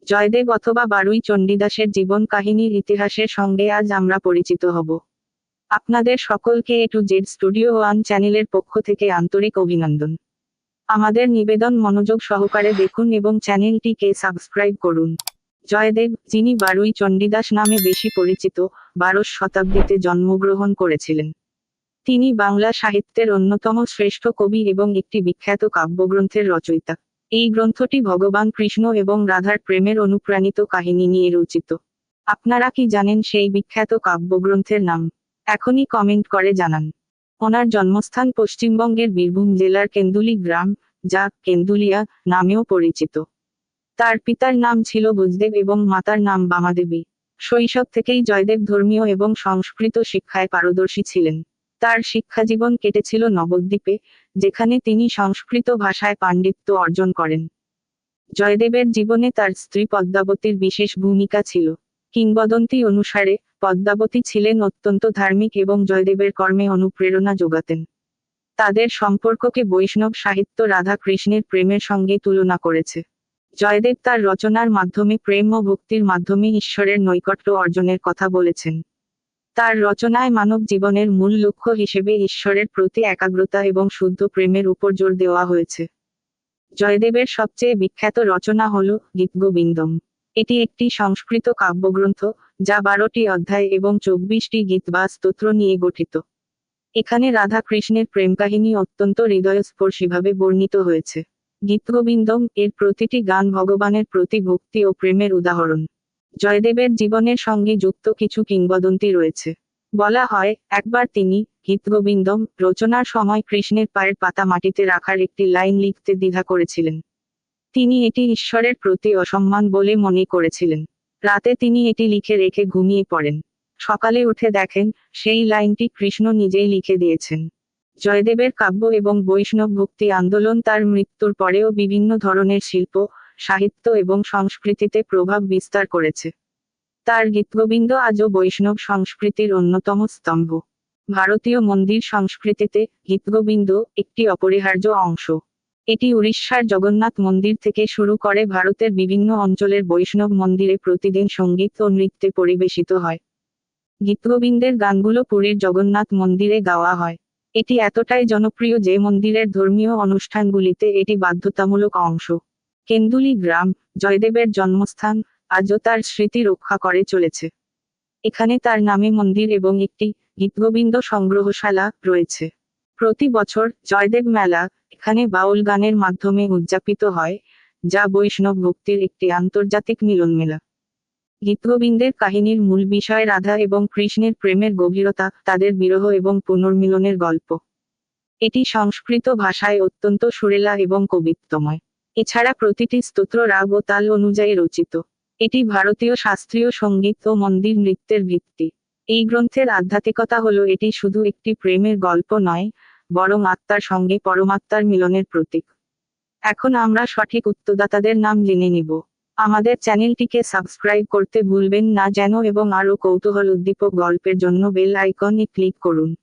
জয়দেব অথবা বারুই চণ্ডীদাসের জীবন কাহিনীর ইতিহাসের সঙ্গে আজ আমরা পরিচিত হব। আপনাদের সকলকে A to Z studio one চ্যানেলের পক্ষ থেকে আন্তরিক অভিনন্দন। আমাদের নিবেদন মনোযোগ সহকারে দেখুন এবং চ্যানেলটিকে সাবস্ক্রাইব করুন। জয়দেব, যিনি বারুই চণ্ডীদাস নামে বেশি পরিচিত, 12শ শতাব্দীতে জন্মগ্রহণ করেছিলেন। তিনি বাংলা সাহিত্যের অন্যতম শ্রেষ্ঠ কবি এবং একটি বিখ্যাত কাব্যগ্রন্থের রচয়িতা। এই গ্রন্থটি ভগবান কৃষ্ণ এবং রাধার প্রেমের অনুপ্রাণিত কাহিনী নিয়ে রচিত। আপনারা কি জানেন সেই বিখ্যাত কাব্যগ্রন্থের নাম? এখনই কমেন্ট করে জানান। ওনার জন্মস্থান পশ্চিমবঙ্গের বীরভূম জেলার কেন্দুলি গ্রাম, যা কেন্দুলিয়া নামেও পরিচিত। তার পিতার নাম ছিল বুজদেব এবং মাতার নাম বামাদেবী। শৈশব থেকেই জয়দেব ধর্মীয় এবং সংস্কৃত শিক্ষায় পারদর্শী ছিলেন। তার শিক্ষাজীবন কেটেছিল নবদ্বীপে, যেখানে তিনি সংস্কৃত ভাষায় পাণ্ডিত্য অর্জন করেন। জয়দেবের জীবনে তার স্ত্রী পদ্মাবতীর বিশেষ ভূমিকা ছিল। কিংবদন্তি অনুসারে, পদ্মাবতী ছিলেন অত্যন্ত ধার্মিক এবং জয়দেবের কর্মে অনুপ্রেরণা যোগাতেন। তাদের সম্পর্ককে বৈষ্ণব সাহিত্য রাধা কৃষ্ণের প্রেমের সঙ্গে তুলনা করেছে। জয়দেব তার রচনার মাধ্যমে প্রেম ও ভক্তির মাধ্যমে ঈশ্বরের নৈকট্য অর্জনের কথা বলেছেন। তার রচনায় মানব জীবনের মূল লক্ষ্য হিসেবে ঈশ্বরের প্রতি একাগ্রতা এবং শুদ্ধ প্রেমের উপর জোর দেওয়া হয়েছে। জয়দেবের সবচেয়ে বিখ্যাত রচনা হল গীতগোবিন্দম। এটি একটি সংস্কৃত কাব্যগ্রন্থ, যা 12টি অধ্যায় এবং 24টি গীত বা স্তোত্র নিয়ে গঠিত। এখানে রাধা কৃষ্ণের প্রেমকাহিনী অত্যন্ত হৃদয়স্পর্শীভাবে বর্ণিত হয়েছে। গীতগোবিন্দম এর প্রতিটি গান ভগবানের প্রতি ভক্তি ও প্রেমের উদাহরণ। জয়দেবের জীবনের সঙ্গে যুক্ত কিছু কিংবদন্তি রয়েছে। বলা হয়, একবার তিনি গীতগোবিন্দম রচনার সময় কৃষ্ণের পায়ের পাতা মাটিতে রাখার একটি লাইন লিখতে দ্বিধা করেছিলেন। তিনি এটি ঈশ্বরের প্রতি অসম্মান বলে মনে করেছিলেন। রাতে তিনি এটি লিখে রেখে ঘুমিয়ে পড়েন। সকালে উঠে দেখেন, সেই লাইনটি কৃষ্ণ নিজেই লিখে দিয়েছেন। জয়দেবের কাব্য এবং বৈষ্ণব ভক্তি আন্দোলন তার মৃত্যুর পরেও বিভিন্ন ধরনের শিল্প, সাহিত্য এবং সংস্কৃতিতে প্রভাব বিস্তার করেছে। তার গীতগোবিন্দ আজও বৈষ্ণব সংস্কৃতির অন্যতম স্তম্ভ। ভারতীয় মন্দির সংস্কৃতিতে গীতগোবিন্দ একটি অপরিহার্য অংশ। এটি উড়িষ্যার জগন্নাথ মন্দির থেকে শুরু করে ভারতের বিভিন্ন অঞ্চলের বৈষ্ণব মন্দিরে প্রতিদিন সঙ্গীত ও নৃত্যে পরিবেশিত হয়। গীতগোবিন্দের গানগুলো পুরীর জগন্নাথ মন্দিরে গাওয়া হয়। এটি এতটাই জনপ্রিয় যে মন্দিরের ধর্মীয় অনুষ্ঠানগুলিতে এটি বাধ্যতামূলক অংশ। কেন্দুলি গ্রাম, জয়দেবের জন্মস্থান, আজও তার স্মৃতি রক্ষা করে চলেছে। এখানে তার নামে মন্দির এবং একটি গীতগোবিন্দ সংগ্রহশালা রয়েছে। প্রতি বছর জয়দেব মেলা এখানে বাউল গানের মাধ্যমে উদযাপিত হয়, যা বৈষ্ণব ভক্তির একটি আন্তর্জাতিক মিলন মেলা। গীতগোবিন্দের কাহিনীর মূল বিষয় রাধা এবং কৃষ্ণের প্রেমের গভীরতা, তাদের বিরহ এবং পুনর্মিলনের গল্প। এটি সংস্কৃত ভাষায় অত্যন্ত সুরেলা এবং কবিত্বময়। এছাড়া প্রতিটি স্তোত্র রাগ ও তাল অনুযায়ী রচিত। এটি ভারতীয় শাস্ত্রীয় সঙ্গীত ও মন্দির নৃত্যের ভিত্তি। এই গ্রন্থের আধ্যাত্মিকতা হলো এটি শুধু একটি প্রেমের গল্প নয়, বরং আত্মার সঙ্গে পরমাত্মার মিলনের প্রতীক। এখন আমরা সঠিক উত্তরদাতাদের নাম জেনে নিব। আমাদের চ্যানেলটিকে সাবস্ক্রাইব করতে ভুলবেন না যেন এবং আরও কৌতূহল উদ্দীপক গল্পের জন্য বেল আইকনে ক্লিক করুন।